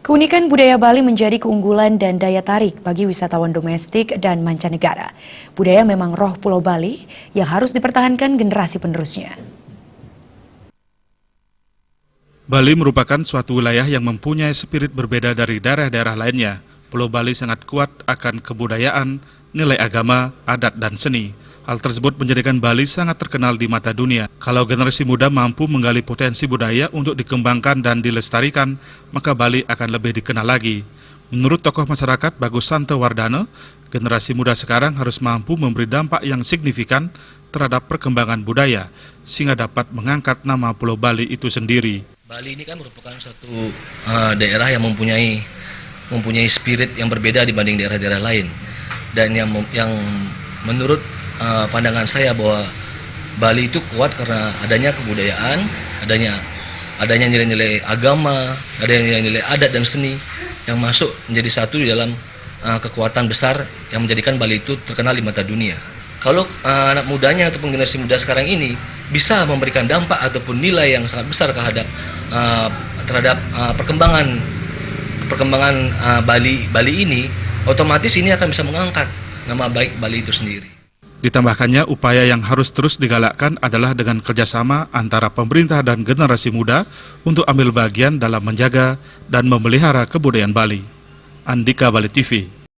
Keunikan budaya Bali menjadi keunggulan dan daya tarik bagi wisatawan domestik dan mancanegara. Budaya memang roh Pulau Bali yang harus dipertahankan generasi penerusnya. Bali merupakan suatu wilayah yang mempunyai spirit berbeda dari daerah-daerah lainnya. Pulau Bali sangat kuat akan kebudayaan, nilai agama, adat, dan seni. Hal tersebut menjadikan Bali sangat terkenal di mata dunia. Kalau generasi muda mampu menggali potensi budaya untuk dikembangkan dan dilestarikan, maka Bali akan lebih dikenal lagi. Menurut tokoh masyarakat Bagus Santo Wardana, generasi muda sekarang harus mampu memberi dampak yang signifikan terhadap perkembangan budaya, sehingga dapat mengangkat nama Pulau Bali itu sendiri. Bali ini kan merupakan suatu daerah yang mempunyai spirit yang berbeda dibanding daerah-daerah lain, dan yang menurut pandangan saya bahwa Bali itu kuat karena adanya kebudayaan, adanya nilai-nilai agama, adanya nilai-nilai adat dan seni yang masuk menjadi satu di dalam kekuatan besar yang menjadikan Bali itu terkenal di mata dunia. Kalau anak mudanya ataupun generasi muda sekarang ini bisa memberikan dampak ataupun nilai yang sangat besar terhadap perkembangan Bali ini, otomatis ini akan bisa mengangkat nama baik Bali itu sendiri. Ditambahkannya, upaya yang harus terus digalakkan adalah dengan kerjasama antara pemerintah dan generasi muda untuk ambil bagian dalam menjaga dan memelihara kebudayaan Bali. Andika Bali TV.